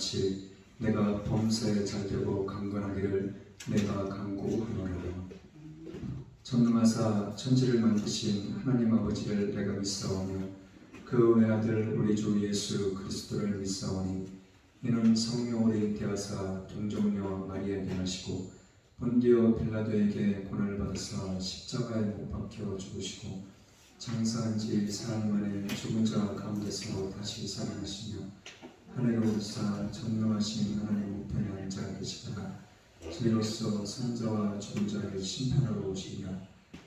같이 내가 범사에 잘되고 강건하기를 내가 간구하노라. 전능하사 천지를 만드신 하나님 아버지를 내가 믿사오며 그 외아들 우리 주 예수 그리스도를 믿사오니 이는 성령으로 잉태하사 동정녀 마리아에게 나시고 본디오 빌라도에게 고난을 받으사 십자가에 못 박혀 죽으시고 장사한 지 사흘 만에 죽은 자 가운데서 다시 살아나시며 하늘에 오르사 전능하신 하나님 우편에 앉아 계시다가 저희로서 선자와 죽은 자를 심판하러 오시리라.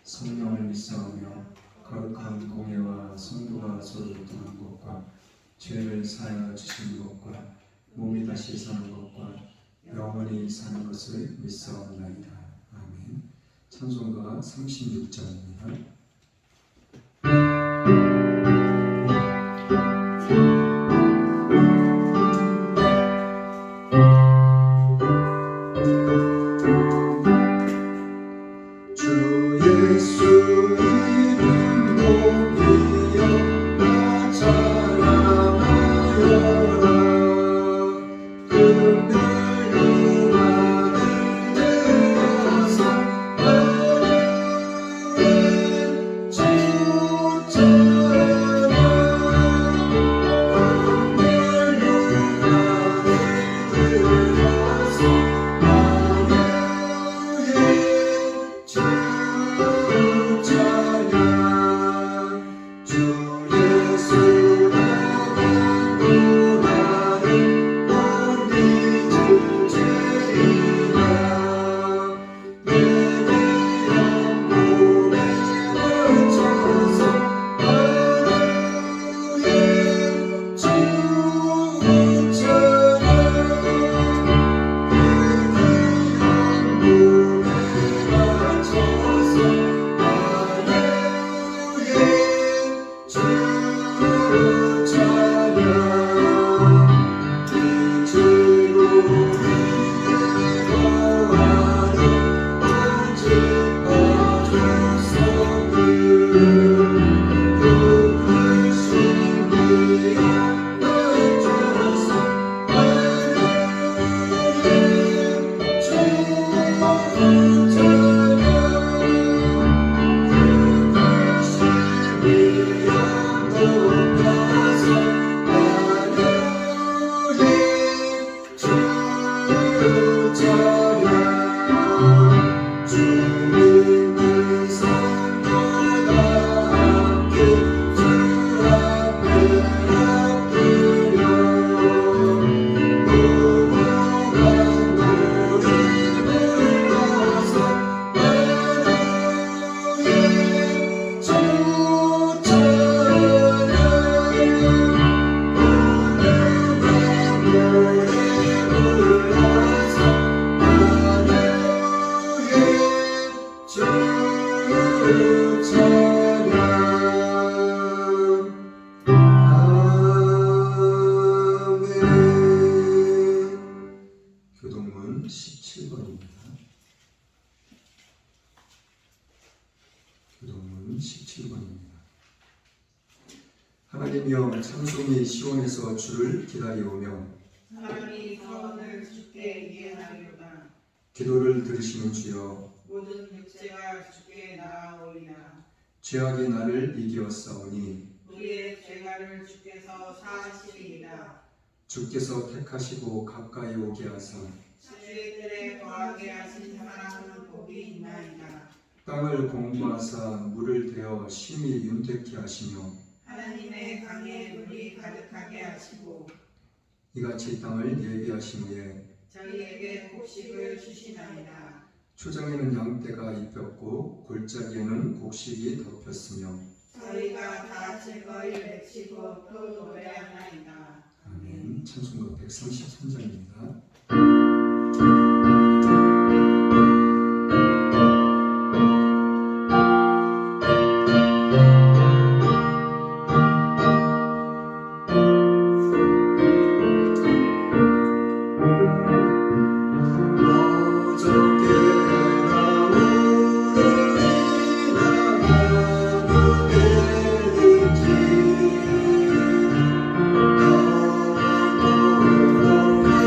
성령을 믿사오며 거룩한 공예와 성도가 서로 교통한 것과 죄를 사하여 주시는 것과 몸이 다시 사는 것과 영원히 사는 것을 믿사옵나이다. 아멘. 찬송가 36장입니다. 교동문 17번입니다. 교동문 17번입니다. 하나님이여 찬송이 시온에서 주를 기다리오며 사람이 서원을 주께 예하리로다. 기도를 들으시는 주여 모든 육체가 주께 나아오리라. 죄악이 나를 이기었사오니 우리의 죄가를 주께서 사하시리이다. 주께서 택하시고 가까이 오게 하사 주의 뜰에 거하게 하신 사람은 복이 있나이다. 땅을 공부하사 물을 대어 심히 윤택케 하시며 하나님의 강에 물이 가득하게 하시고 이같이 땅을 예비하신 후에 저희에게 곡식을 주시나이다. 초장에는 양떼가 입혔고 골짜기에는 곡식이 덮였으며 저희가 다 즐거이 외치고 또 노래하나이다. 아멘. 찬송가 133장입니다. Oh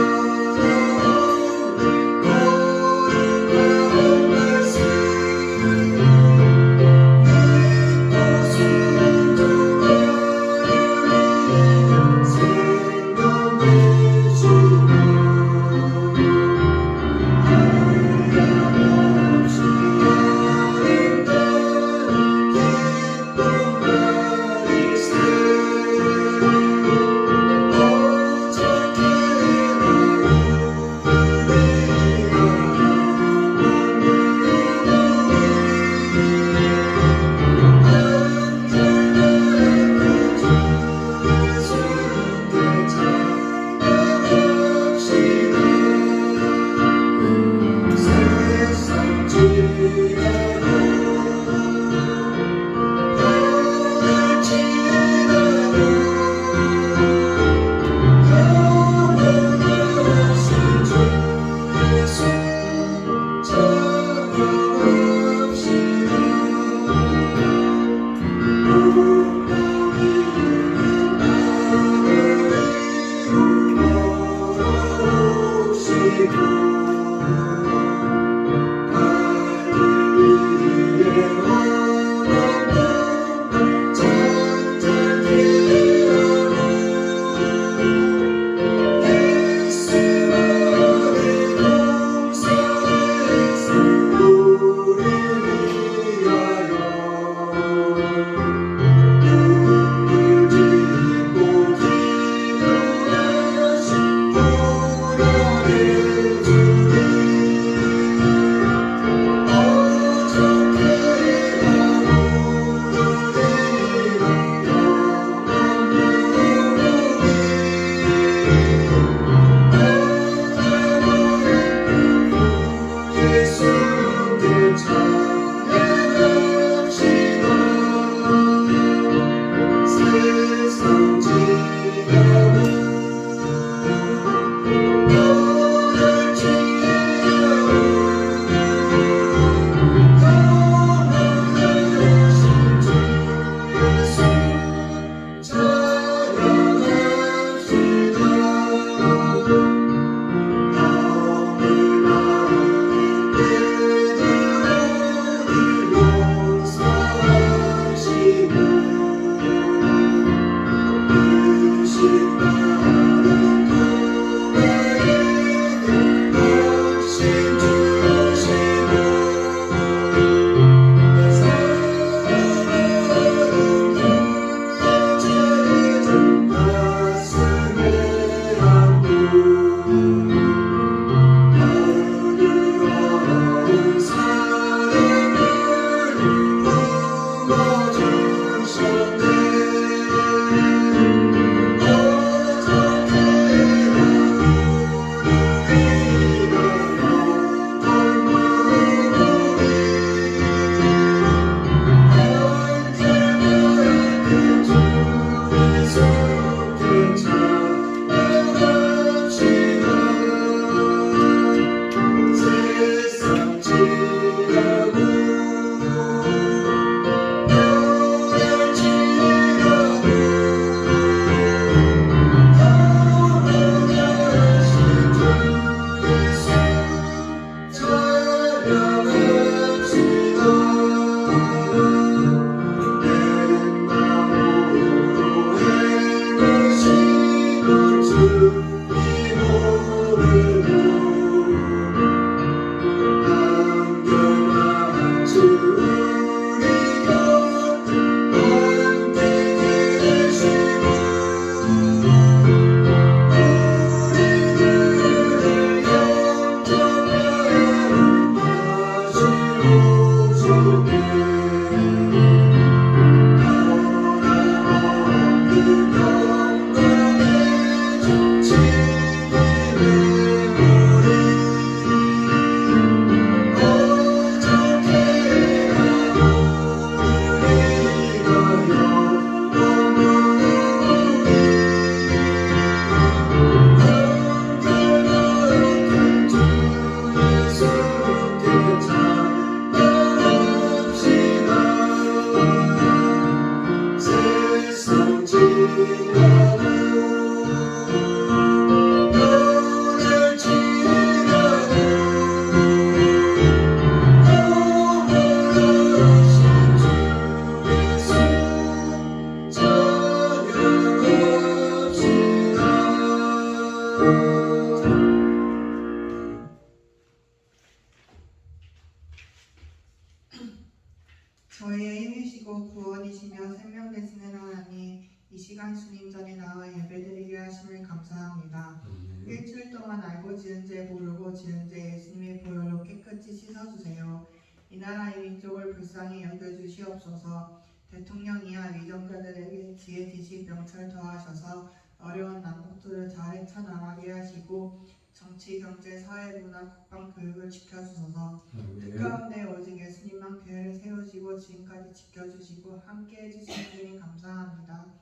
일주일 동안 알고 지은 죄 모르고 지은 죄 예수님의 보혈로 깨끗이 씻어주세요. 이 나라 이 민족을 불쌍히 여겨주시옵소서. 대통령이야 위정자들에게 지혜 지식 명철 더하셔서 어려운 난국들을 잘 헤쳐나가게 하시고 정치 경제 사회 문화 국방 교육을 지켜주소서. 그 가운데 오직 예수님만 교회를 세우시고 지금까지 지켜주시고 함께 해주신 주님 감사합니다.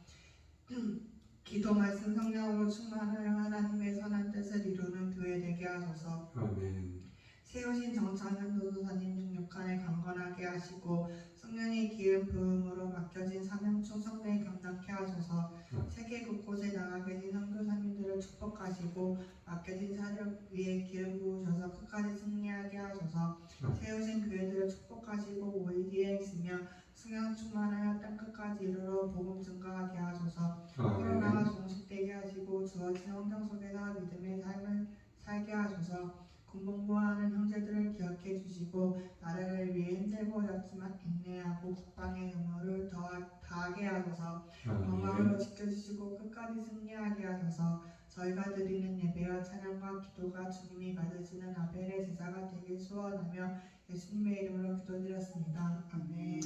기도 말씀 성령으로 충만하여 하나님의 선한 뜻을 이루는 교회 되게 하소서. 아멘. 세우신 정창현 도도사님 능력간에 강건하게 하시고 성령의 기름 부음으로 맡겨진 사명 충성되게 경작케 하소서. 세계 곳곳에 나가 계신 선교사님들을 축복하시고 맡겨진 사역 위에 기름 부으셔서 끝까지 승리하게 하소서. 세우신 교회들을 축복하시고 오이디에 있으며 성령 충만하여 땅 끝까지 이르러 복음 증가하게 하소서. 코로나가 종식되게 하시고 주어진 환경 속에서 믿음의 삶을 살게 하소서. 군복무하는 형제들을 기억해 주시고 나라를 위해 힘들고였지만 인내하고 국방의 의무를 다하게 하소서. 건강으로 지켜주시고 끝까지 승리하게 하소서. 저희가 드리는 예배와 찬양과 기도가 주님이 받으시는 아벨의 제사가 되길 소원하며 예수님의 이름으로 기도드렸습니다. 아멘.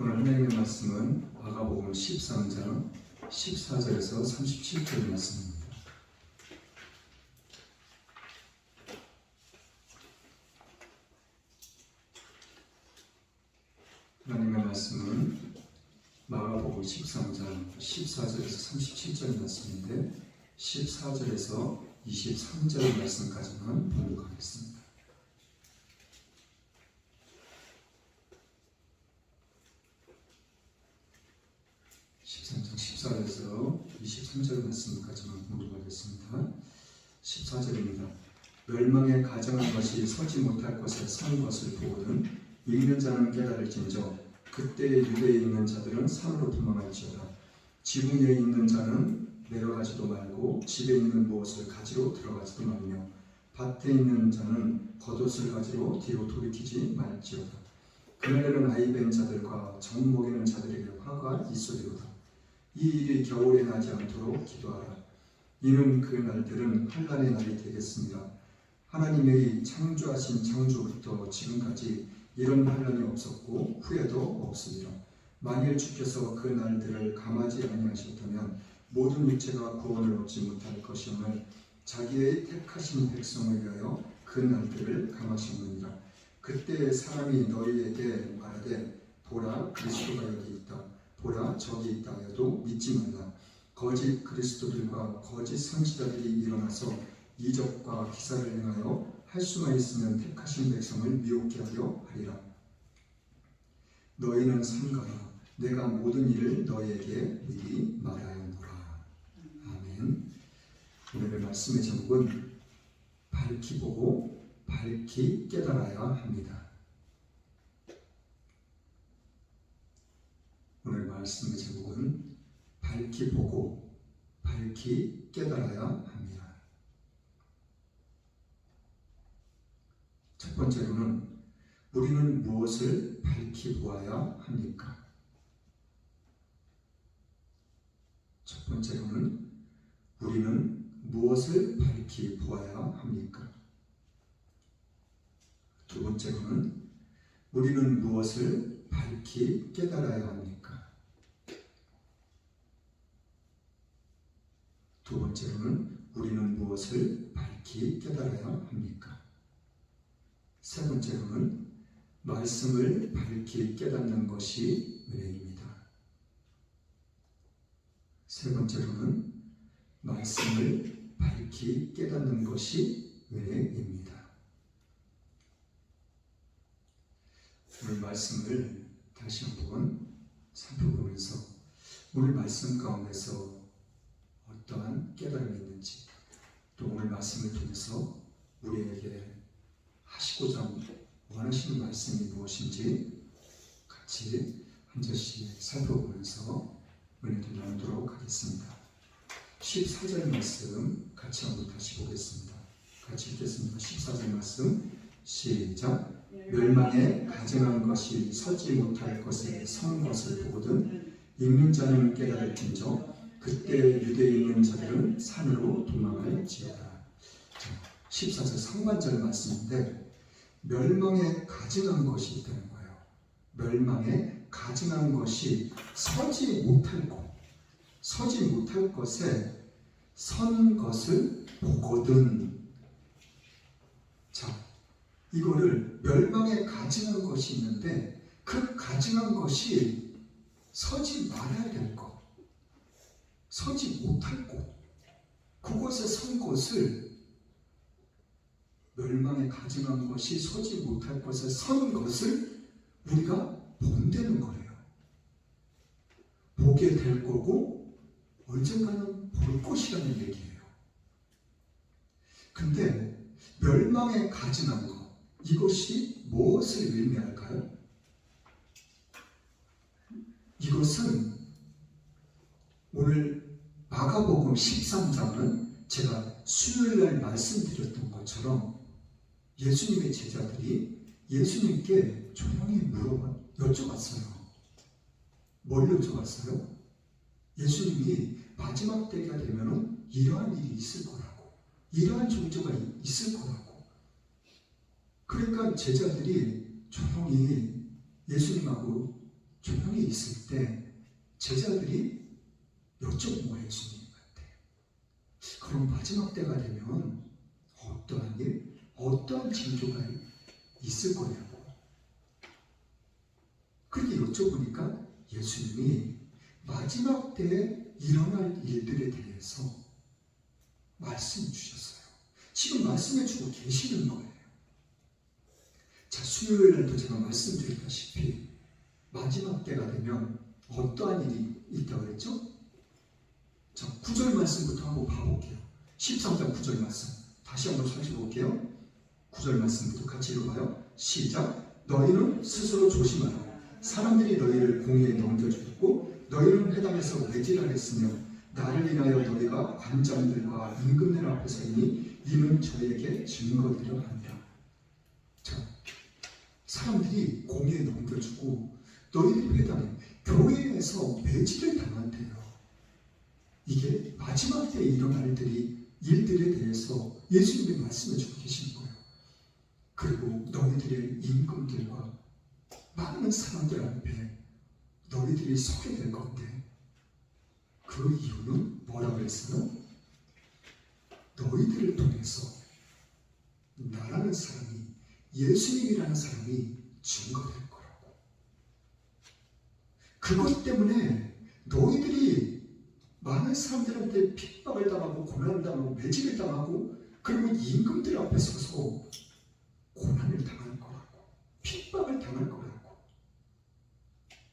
오늘 하나님의 말씀은 마가복음 13장 14절에서 37절 말씀입니다. 하나님의 말씀은 마가복음 13장 14절에서 37절 말씀인데 14절에서 23절 말씀까지만 봉독하겠습니다. 13장 14절에서 23절 말씀까지만 봉독하겠습니다. 14절입니다. 멸망에 가정한 것이 서지 못할 곳에 선 것을 보거든 읽는 자는 깨달을진저 그때 유대에 있는 자들은 산으로 도망할지어다. 지붕 위에 있는 자는 내려가지도 말고 집에 있는 무엇을 가지러 들어가지도 말며 밭에 있는 자는 겉옷을 가지러 뒤로 돌이키지 말지어다. 그날에는 아이 벤 자들과 젖 먹이는 자들에게 화가 있으리로다. 이 일이 겨울에 나지 않도록 기도하라. 이는 그 날들은 환난의 날이 되겠습니다. 하나님의 창조하신 창조부터 지금까지 이런 환난이 없었고 후에도 없으리라. 만일 주께서 그 날들을 감하지 아니하셨다면 모든 육체가 구원을 얻지 못할 것이오늘 자기의 택하신 백성을 위하여 그 날들을 감하셨느니라. 그때 사람이 너희에게 말하되 보라 그리스도가 여기 있다 보라 저기 있다 하여도 믿지 말라. 거짓 그리스도들과 거짓 선지자들이 일어나서 이적과 기사를 행하여 할 수만 있으면 택하신 백성을 미혹게 하려 하리라. 너희는 삼가라. 내가 모든 일을 너희에게 미리 말하였노라. 아멘. 오늘의 말씀의 제목은 밝히 보고 밝히 깨달아야 합니다. 오늘 말씀의 제목은 밝히 보고 밝히 깨달아야 합니다. 첫 번째로는 우리는 무엇을 밝히 보아야 합니까? 첫 번째로는 우리는 무엇을 밝히 보아야 합니까? 두 번째로는 우리는 무엇을 밝히 깨달아야 합니까? 두 번째로는 우리는 무엇을 밝히 깨달아야 합니까? 세 번째로는 말씀을 밝히 깨닫는 것이 은혜입니다. 세 번째로는 말씀을 밝히 깨닫는 것이 은혜입니다. 오늘 말씀을 다시 한번 살펴보면서 오늘 말씀 가운데서 어떠한 깨달음이 있는지 또 오늘 말씀을 통해서 우리에게 하시고자 원하시는 말씀이 무엇인지 같이 한 절씩 살펴보면서 은혜를 나누도록 하겠습니다. 14절 말씀 같이 한번 다시 보겠습니다. 같이 읽겠습니다. 14절 말씀 시작. 멸망에 가증한 것이 서지 못할 것에 선 것을 보거든 읽는 자는 깨달을진저 그때 유대에 있는 자들은 산으로 도망할지어다. 14절 상반절 말씀인데 멸망에 가증한 것이 있다는 거예요. 멸망에 가증한 것이 서지 못할 것에 선 것을 보거든. 자, 이거를 멸망에 가증한 것이 있는데 그 가증한 것이 서지 말아야 될 것, 서지 못할 곳, 그곳에 선 것을 멸망에 가증한 것이 서지 못할 것에 선 것을 우리가 본다는 거예요. 보게 될 거고 언젠가는 볼 것이라는 얘기예요. 근데 멸망에 가증한 것, 이것이 무엇을 의미할까요? 이것은 오늘 마가복음 13장은 제가 수요일날 말씀드렸던 것처럼 예수님의 제자들이 예수님께 조용히 여쭤봤어요. 뭘 여쭤봤어요? 예수님이 마지막 때가 되면 이러한 일이 있을 거라고, 이러한 종교가 있을 거라고. 그러니까 제자들이 조용히 예수님하고 조용히 있을 때 제자들이 여쭤본 거예요. 예수님한테. 그럼 마지막 때가 되면 어떠한 일, 어떠한 징조가 있을 거냐고. 그렇게 여쭤보니까 예수님이 마지막 때에 일어날 일들에 대해서 말씀 주셨어요. 지금 말씀해 주고 계시는 거예요. 자, 수요일날도 제가 말씀드렸다시피 마지막 때가 되면 어떠한 일이 있다고 그랬죠? 자, 9절 말씀부터 한번 봐볼게요. 13장 9절 말씀 다시 한번 살펴볼게요. 9절 말씀부터 같이 읽어봐요. 시작. 너희는 스스로 조심하라. 사람들이 너희를 공의에 넘겨주었고 너희는 회당에서 외질하겠으며 나를 인하여 너희가 관장들과 임금들 앞에 서이니 이는 저에게 증거되려 합니다. 자, 사람들이 공의에 넘겨주고 너희들이 회당에 교회에서 매질을 당한대요. 이게 마지막 때에 일어날 일들에 대해서 예수님이 말씀해 주고 계시는 거예요. 그리고 너희들의 임금들과 많은 사람들 앞에 너희들이 서게 될 건데 그 이유는 뭐라고 했어요? 너희들을 통해서 나라는 사람이, 예수님이라는 사람이 증거될 거라고. 그것 때문에 너희들이 많은 사람들한테 핍박을 당하고 고난을 당하고 매질을 당하고 그리고 임금들 앞에 서서 고난을 당할 거라고, 핍박을 당할 거라고.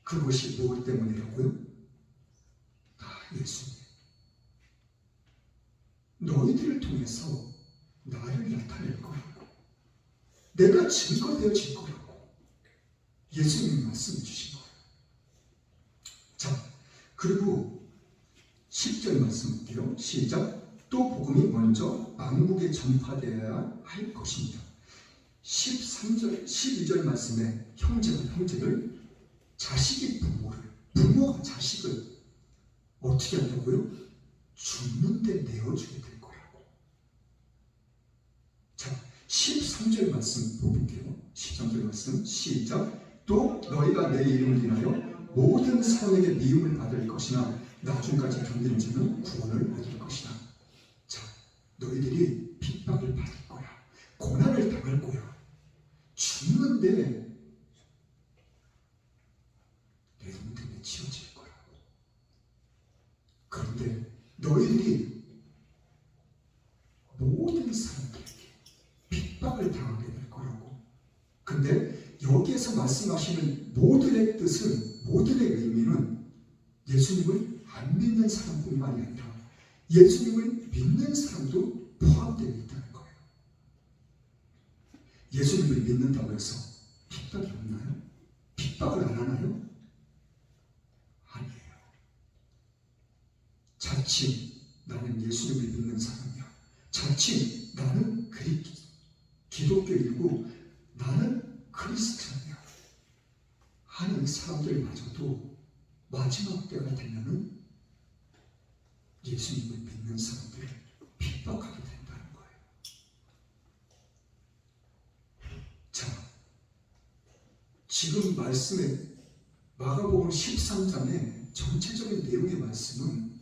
그것이 무엇 때문이라고요? 예수님. 너희들을 통해서 나를 나타낼 거라고. 내가 증거되어질 거라고. 예수님이 말씀해 주신 거예요. 자, 그리고 10절 말씀 볼게요. 시작. 또 복음이 먼저 만국에 전파되어야 할 것입니다. 13절, 12절 말씀에 형제를 자식이 부모가 자식을 어떻게 한다고요? 죽는데 내어주게 될 거라고. 자, 13절 말씀 볼게요. 13절 말씀 시작. 또 너희가 내 이름을 인하여 모든 사람에게 미움을 받을 것이나 나중까지 견디는 자는 구원을 얻을 것이다. 자, 너희들이 핍박을 받을 거야. 고난을 당할 거야. 죽는데 내 돈 때문에 치워질 거라고. 그런데 너희들이 모든 사람들에게 핍박을 당하게 될 거라고. 근데 여기에서 말씀하시는 모든의 뜻은, 모든의 의미는 예수님을 안 믿는 사람뿐만이 아니라 예수님을 믿는 사람도 포함되어 있다는 거예요. 예수님을 믿는다고 해서 핍박이 없나요? 핍박을 안 하나요? 아니에요. 자칫 나는 예수님을 믿는 사람이야, 자칫 나는 기독교이고 나는 크리스찬이야 하는 사람들마저도 마지막 때가 되면은 예수님을 믿는 사람들을 핍박하게 된다는 거예요. 자, 지금 말씀에 마가복음 13장의 전체적인 내용의 말씀은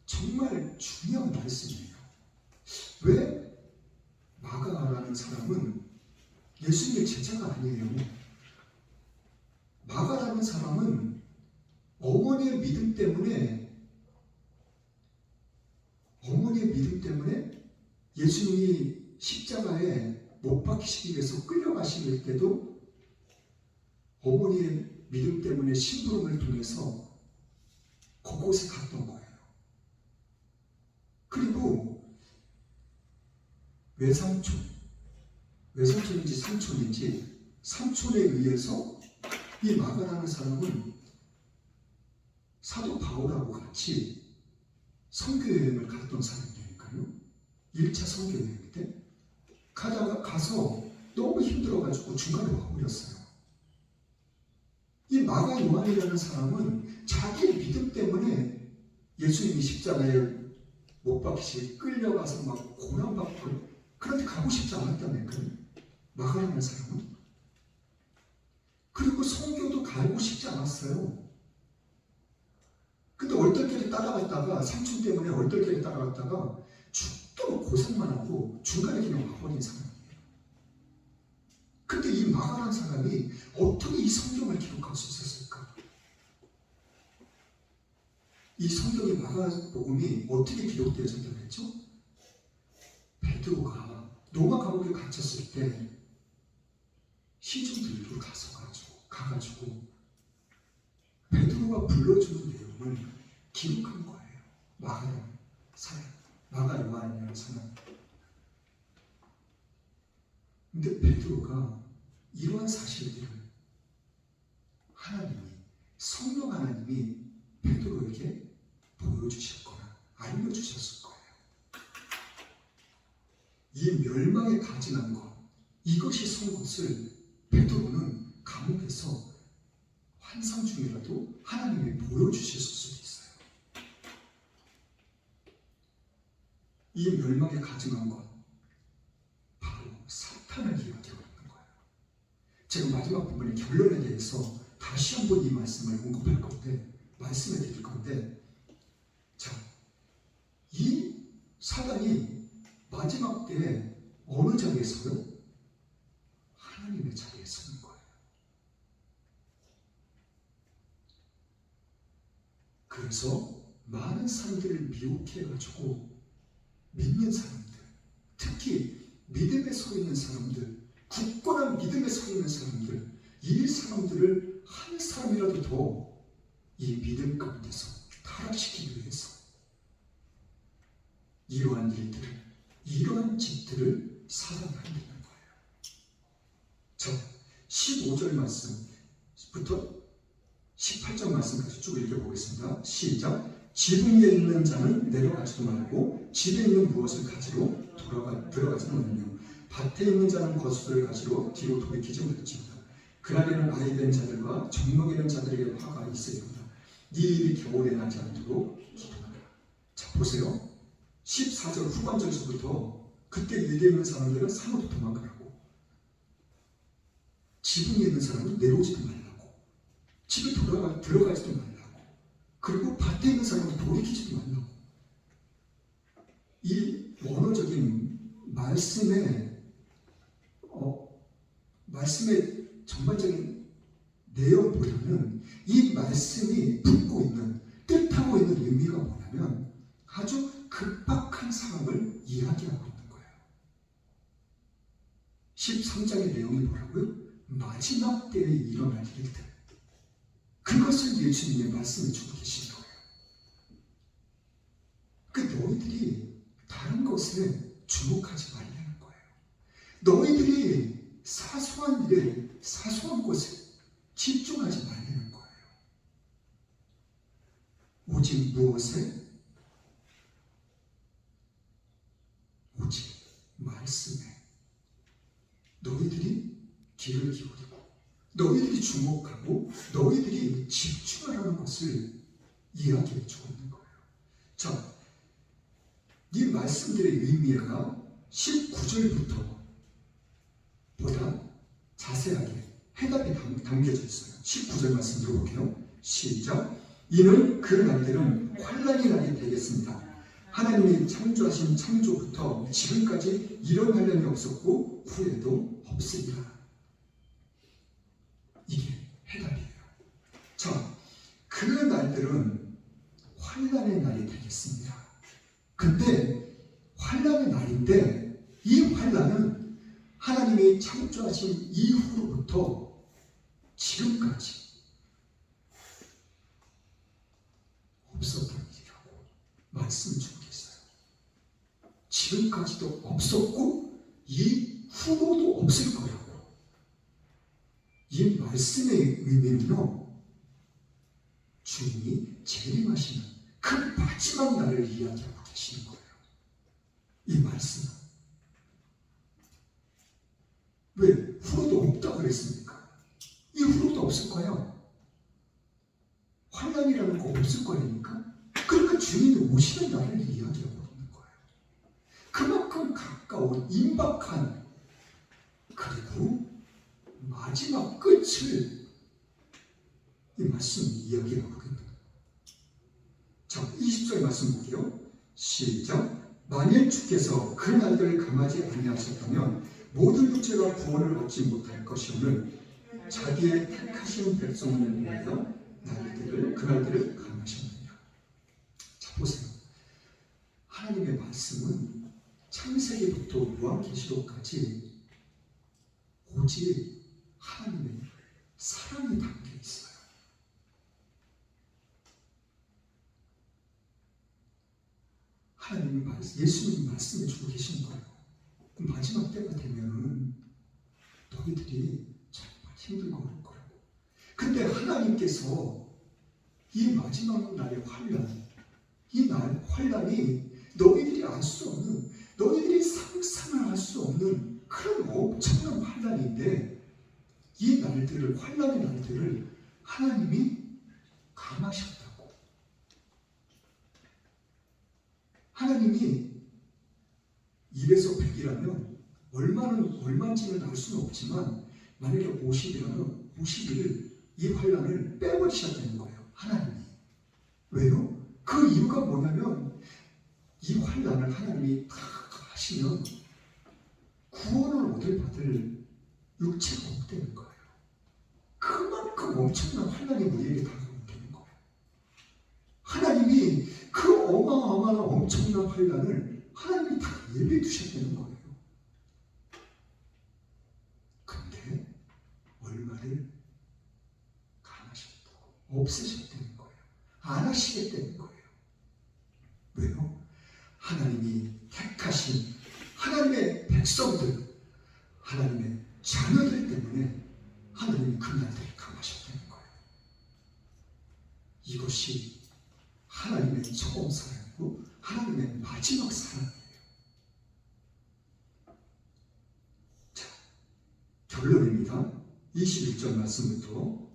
정말 중요한 말씀이에요. 왜 마가라는 사람은 예수님의 제자가 아니에요. 마가라는 사람은 어머니의 믿음 때문에 예수님이 십자가에 못 박히시기 위해서 끌려가실 때도 어머니의 믿음 때문에 심부름을 통해서 그곳에 갔던 거예요. 그리고 외삼촌인지 삼촌에 의해서 이 마가라는 사람은 사도 바울하고 같이 선교여행을 갔던 사람이니까요. 1차 선교여행 때 가서 너무 힘들어가지고 중간에 와버렸어요. 이 마가 요한이라는 사람은 자기 믿음 때문에 예수님이 십자가에 못 박히시 끌려가서 막 고난받고 그런데 가고 싶지 않았다니까요. 마가라는 사람은. 그리고 선교도 가고 싶지 않았어요. 근데 얼떨결에 따라갔다가 삼촌 때문에 얼떨결에 따라갔다가 죽도록 고생만 하고 중간에 그냥 와버린 사람이에요. 근데 이 마가라는 사람이 어떻게 이 성경을 기록할 수 있었을까? 이 성경의 마가복음이 어떻게 기록되어졌다고 했죠? 베드로가 로마 감옥에 갇혔을 때 시중들로 가가지고 베드로가 불러주는 내용을 기록한 거예요. 마가 요한이라는 사람. 근데 베드로가 이러한 사실들을 성령 하나님이 베드로에게 보여주셨거나 알려주셨을 거예요. 이 멸망에 가증한 것, 이것이 선 것을 베드로는 감옥에서 환상 중이라도 하나님이 보여주셨을 수도 있어요. 이 멸망에 가증한 것, 바로 사탄을 이야기하고 있는 거예요. 제가 마지막 부분의 결론에 대해서 다시 한번 이 말씀을 언급할 건데, 말씀해 드릴 건데, 자, 이 사단이 마지막 때에 어느 자리에 서요? 하나님의 자리에 서는 거예요. 그래서 많은 사람들을 미혹해가지고 믿는 사람들, 특히 믿음에 서 있는 사람들, 굳건한 믿음에 서 있는 사람들, 이 사람들을 한 사람이라도 더 이 믿음 가운데서 타락시키기 위해서 이러한 일들을, 이러한 짓들을 사단이 하는 거예요. 자, 15절 말씀부터 18절 말씀까지 쭉 읽어보겠습니다. 시작. 지붕 위에 있는 자는 내려가지도 말고 집에 있는 무엇을 가지러 들어가지도 말며 밭에 있는 자는 거스를 가지러 뒤로 돌이키지 말지어다. 그날에는 아이 된 자들과 젖먹이는 자들에게 화가 있으리로다. 네 일이 겨울에 나지 않도록 기도하라. 자, 보세요. 14절 후반절에서부터 그때 유대에 있는 사람들은 산으로 도망가라고, 지붕에 있는 사람은 내려오지도 말라고, 집에 들어가지도 말라고, 그리고 밭에 있는 사람은 돌이키지도 말라고. 이 원어적인 말씀의 전반적인 내용보다는 이 말씀이 품고 있는, 뜻하고 있는 의미가 뭐냐면 아주 급박한 상황을 이야기하고 있는 거예요. 13장의 내용이 뭐라고요? 마지막 때에 일어날 일들. 그것을 예수님의 말씀을 주고 계신 거예요. 그 너희들이 다른 것에 주목하지 말라는 거예요. 너희들이 오직 무엇에? 오직 말씀에 너희들이 귀를 기울이고 너희들이 주목하고 너희들이 집중하라는 것을 이야기해 주고 있는 거예요. 자, 이 말씀들의 의미가 19절부터 보다 자세하게 해답이 담겨져 있어요. 19절 말씀 들어볼게요. 시작. 이는 그 날들은 환난의 날이 되겠습니다. 하나님이 창조하신 창조부터 지금까지 이런 환난이 없었고 후에도 없으리라. 이게 해답이에요. 자, 그 날들은 환난의 날이 되겠습니다. 근데 환난의 날인데 이 환난은 하나님이 창조하신 이후로부터 지금까지 없었던 일이라고 말씀 주고 계세요. 지금까지도 없었고 이후로도 없을 거라고. 이 말씀의 의미는요, 주님이 재림하시는 그 마지막 날을 이야기하고 계시는 거예요. 이 말씀은. 왜? 후로도 없다 그랬습니까? 이 후로도 없을 거예요. 환난이라는 거 없을 거니까. 그러니까 주님이 오시는 날을 이야기하고 있는 거예요. 그만큼 가까운 임박한 그리고 마지막 끝을 이 말씀이 이야기하고 있는 거예요. 자, 20절 말씀 볼게요. 시작. 만일 주께서 그 날들을 감하지 아니하셨다면 모든 육체가 구원을 얻지 못할 것이오늘 자기의 택하신 백성을 위하여 그 날들을 감하셨느니라. 자, 보세요. 하나님의 말씀은 창세기부터 요한계시록까지 오직 하나님의 사랑이 담겨 있어요. 하나님의 말씀, 예수님이 말씀해 주고 계시는 거예요. 마지막 때가 되면은 너희들이 정말 힘들고 어려울 거라고. 근데 하나님께서 이 마지막 날의 환란, 이 환란이 너희들이 알 수 없는, 너희들이 상상을 할 수 없는 그런 엄청난 환란인데 이 날들을, 환란의 날들을 하나님이 감하셨다고. 하나님이 1에서 100이라면 얼마인지는 알 수는 없지만 만약에 50이라면 50을 이 환란을 빼버리셨다는 거예요. 하나님이. 왜요? 그 이유가 뭐냐면 이 환란을 하나님이 다 하시면 구원을 받을 육체가 없다는 거예요. 그만큼 엄청난 환란이 우리에게 다가오는 거예요. 하나님이 그 어마어마한 엄청난 환란을 하나님이 다 예비해 두셨다는 거예요. 근데 얼마를 감하셨다고 없으셨다는 거예요. 안 하시겠다는 거예요. 왜요? 하나님이 택하신 하나님의 백성들, 하나님의 자녀들 때문에 하나님이 그 날들을 감하셨다는 거예요. 이것이 하나님의 처음 사랑이고 하나님의 마지막 사랑이에요. 자, 결론입니다. 21절 말씀부터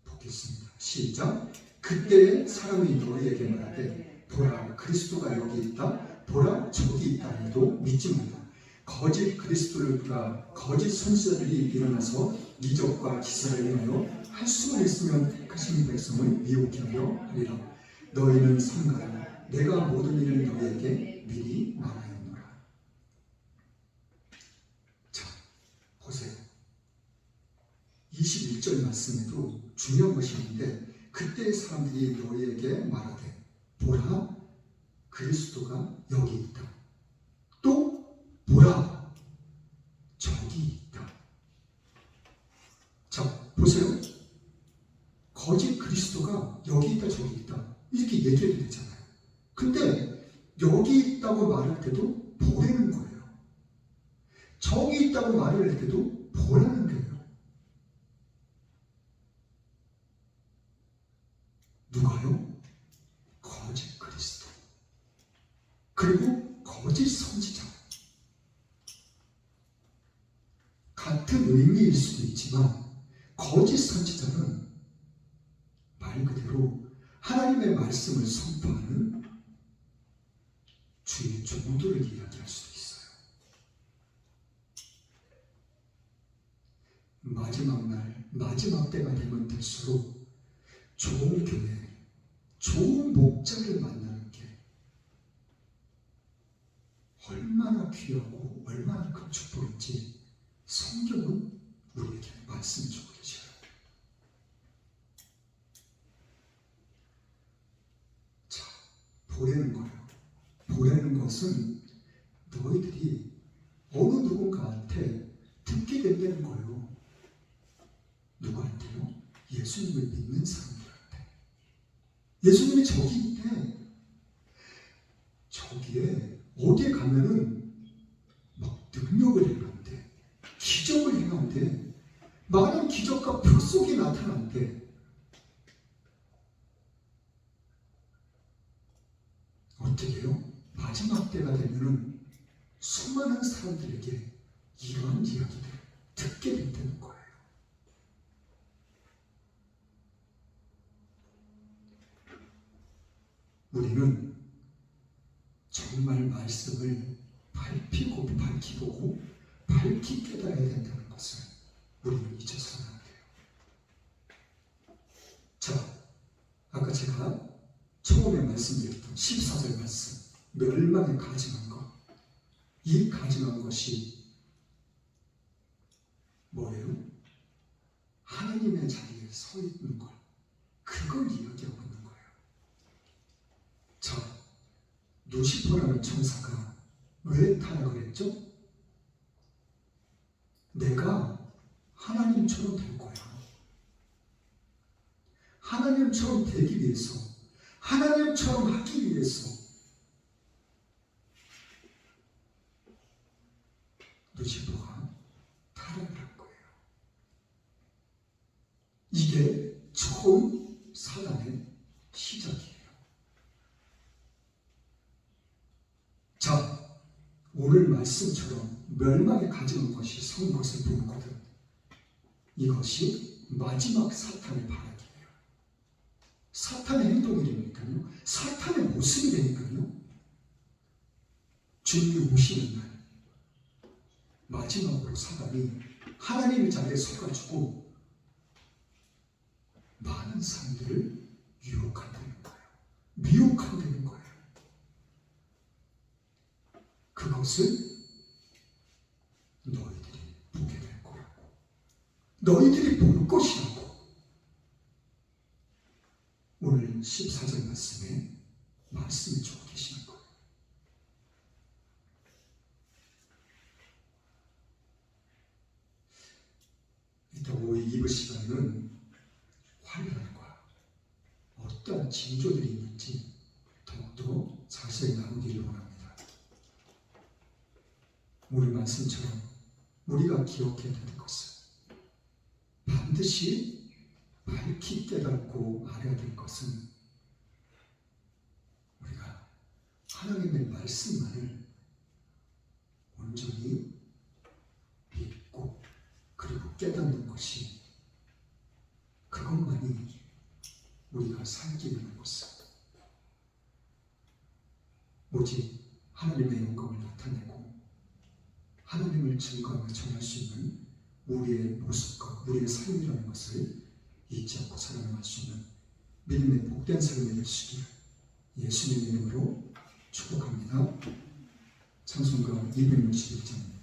보겠습니다. 시작. 그때의 사람이 너희에게 말하되 보라 그리스도가 여기 있다, 보라 저기 있다 해도 믿지 말라. 거짓 그리스도들과 거짓 선지자들이 일어나서 이적과 기사를 행하여 할 수만 있으면 택하신 백성을 미혹게 하려 하리라. 너희는 삼가라. 내가 모든 일을 너희에게 미리 말하였노라. 자, 보세요. 21절 말씀에도 중요한 것이 있는데 그때의 사람들이 너희에게 말하되 보라 그리스도가 여기 있다. 또 보라 저기 있다. 자, 보세요. 거짓 그리스도가 여기 있다 저기 있다 이렇게 얘기해도 되잖아요. 근데 여기 있다고 말할 때도 보라는 거예요. 저기 있다고 말을 할 때도 보라는 거예요. 누가요? 그리고 거짓 선지자. 같은 의미일 수도 있지만 거짓 선지자는 말 그대로 하나님의 말씀을 선포하는 주의 종들을 이야기할 수도 있어요. 마지막 날, 마지막 때가 되면 될수록 좋은 교회, 좋은 목자를 만나는 게 얼마나 귀하고 얼마나 큰 축복인지 성경은 우리에게 말씀해주고 계셔요. 자, 보내는 거예요. 보내는 것은 너희들이 어느 누군가한테 듣게 된다는 거예요. 누구한테요? 예수님을 믿는 사람들한테. 예수님이 저기 있대. 저기에 어디에 가면은 막 능력을 행한대, 기적을 행한대, 많은 기적과 표속이 나타난대. 어떻게 해요? 마지막 때가 되면은 수많은 사람들에게 이러한 이야기들을 듣게 된다는 거예요. 우리는 정말 말씀을 밝히고 밝히 깨달아야 된다는 것을 우리는 잊어서는 안 돼요. 자, 아까 제가 처음에 말씀드렸던 14절 말씀, 멸망에 가증한 것, 이 가증한 것이 뭐예요? 하나님의 자리에 서 있는 것, 그걸 이야기하고 있는 거예요. 자, 루시퍼라는 천사가 왜 타락을 했죠? 내가 하나님처럼 될 거야. 하나님처럼 되기 위해서, 하나님처럼 하기 위해서 루시퍼가 타락을 한 거예요. 이게 처음 사단의 시작이에요. 자, 오늘 말씀처럼 멸망에 가져온 것이 선 것을 보거든. 이것이 마지막 사탄의 발악이에요. 사탄의 행동이 되니까요. 사탄의 모습이 되니까요. 주님이 오시는 날 마지막으로 사단이 하나님의 자리에 서가지고 많은 사람들을 유혹한다는 거예요. 미혹한다는 거예요. 그것을 너희들이 보게 될 거라고. 너희들이 볼 것이라고. 오늘 14절 말씀에 말씀해 주고 계시는 거예요. 이따 오후 2부 시간은 환란과 어떤 징조들이 있는지 더욱더 자세히 나누기를 원합니다. 오늘 말씀처럼 우리가 기억해야 될 것은 반드시 밝히 깨닫고 알아야 될 것은 우리가 하나님의 말씀만을 온전히 믿고 그리고 깨닫는 것이, 그것만이 우리가 살기 위한 것은 오직 하나님의 영광을 나타내고 하나님을 증거하며 전할 수 있는 우리의 모습과 우리의 삶이라는 것을 잊지 않고 살아갈 수 있는 믿음의 복된 삶이 되시기를 예수님의 이름으로 축복합니다. 찬송가 261장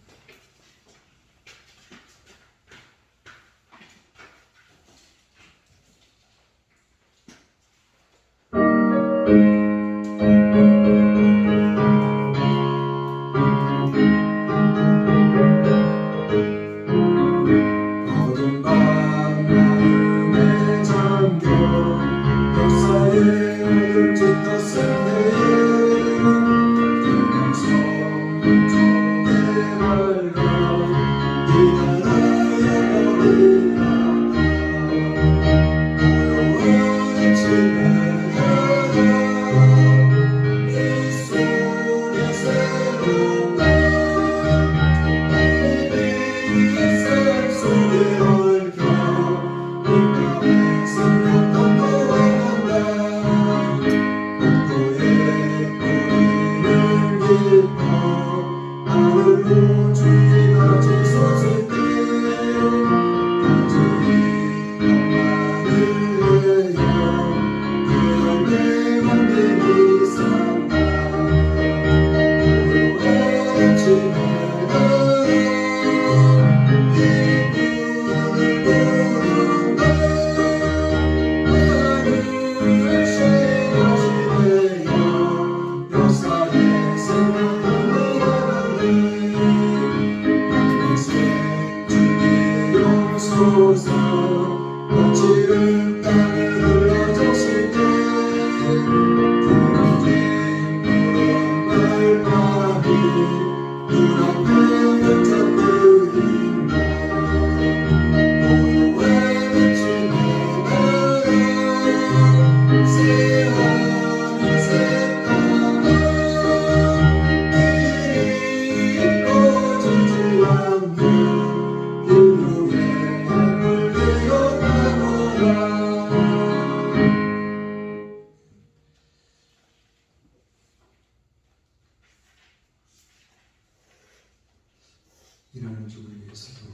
일하는 주를 위해서도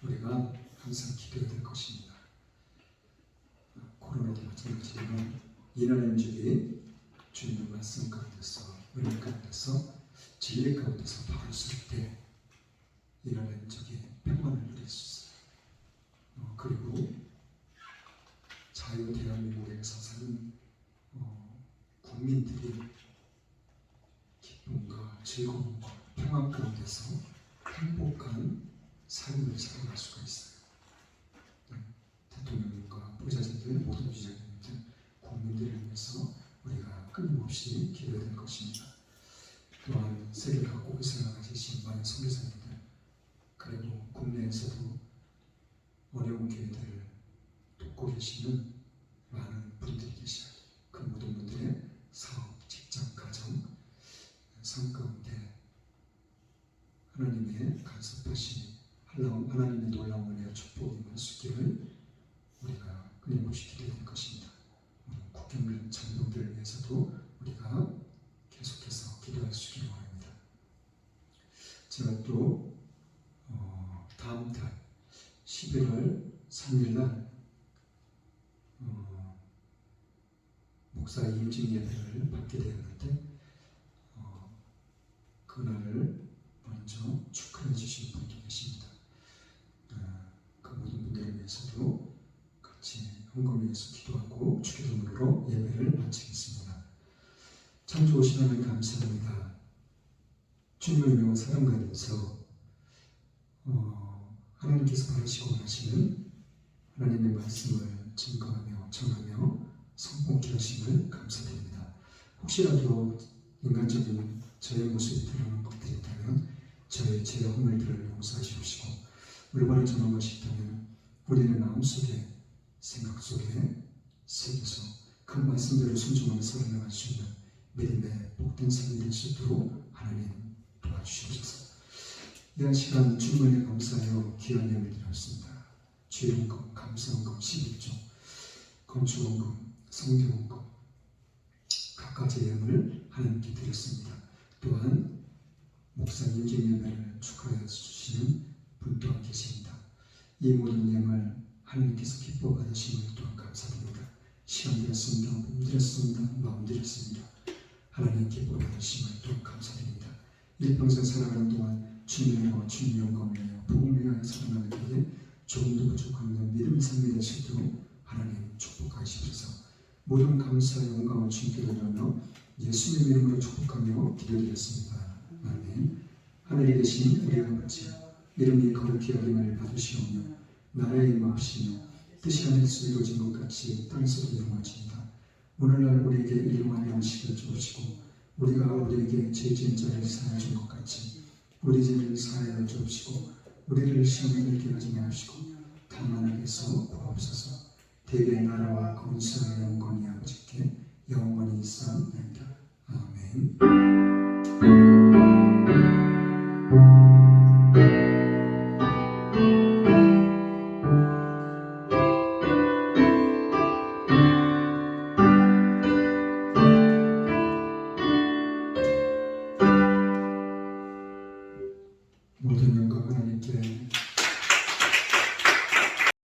우리가 항상 기도해야 될 것입니다. 코로나도 마찬가지지만 일하는 주에 주님의 말씀 가운데서 은혜 가운데서 진리 가운데서 바로 쓸 때 일하는 적이 평안을 누릴 수 있어요. 그리고 자유 대한민국에서 사는 국민들이 기쁨과 즐거움과 평안 가운데서 행복한 삶을 살아갈 수가 있어요. 대통령과 부자들들, 모든 부자들들, 국민들을 위해서 우리가 끊임없이 기도해야 될 것입니다. 또한 세계 각국에서 나가신 많은 선교사님들, 그리고 국내에서도 어려운 교회들을 돕고 계시는 많은 분들이 계셔요. 그 모든 분들의 사업, 직장, 가정, 삶 가운데 하나님의 간섭하신 하나님의 놀라운 은혜와 축복이 임할 수 있기를 우리가 끊임없이 기도해야 될 것입니다. 국경 장병들을 위해서도 우리가 계속해서 기도할 수 있기를 원합니다. 제가 또 다음 달 11월 3일날 목사 임직 예배를 받게 되었는데 그날을 먼저 축하해 주신 분도 계십니다. 그 모든 분들을 위해서도 같이 헌금위에서 기도하고 주기도문으로 예배를 마치겠습니다. 참 좋으신 하나님 감사합니다. 주님의 유명한 사랑과 안에서 하나님께서 바라시고 원하시는 하나님의 말씀을 증거하며 전하며 성공케 하심을 감사드립니다. 혹시라도 인간적인 저의 모습이 드러나는 것들이 있다면 저의 죄 허물들을 용서하시옵시고 올바른 전한 것이 있다면 우리는 마음속에 생각 속에 새겨서 그 말씀대로 순종하며 살아나갈 수 있는 믿음의 복된 삶이 될 수 있도록 하나님 도와주시옵소서. 이한 시간 주님을 감사하여 귀한 예물을 드렸습니다. 주일원금, 감사원금, 11조, 건축원금, 성경원금 각가지 예물을 하나님께 드렸습니다. 또한 목사 임직 예배를 축하해 주시는 분 또한 계십니다. 이 모든 예물 하나님께서 기뻐 받으시는 또한 감사드립니다. 시간 드렸습니다. 몸 드렸습니다. 마음 드렸습니다. 하나님 기뻐 받으심을 또한 감사드립니다. 일평생 살아가는 동안 주님과 주님 영광을 위하여 복음을 위하여 살아나가기에 조금도 부족한 믿음의 삶이 될 수 있도록 하나님 축복하시옵소서. 모든 감사와 영광을 주님께 드리며 예수님의 이름으로 축복하며 기도드렸습니다. 아멘. 하늘에 계신 우리 아버지, 이름이 거룩히 여김을 받으시오며 나라의 임하옵시며 뜻이 하늘에서 이루어진 것 같이 땅에서도 이루어집니다. 오늘날 우리에게 일용할 양식을 주옵시고 우리가 우리에게 죄 지은 자를 사하여 준 것 같이 우리 죄를 사하여 주옵시고 우리를 시험에 들게 하지 마옵시고 다만 악에서 구하옵소서. 대개의 나라와 권세와 영광이 아버지께 영원히 있사옵나이다. 아멘. 모든 영광 하나님께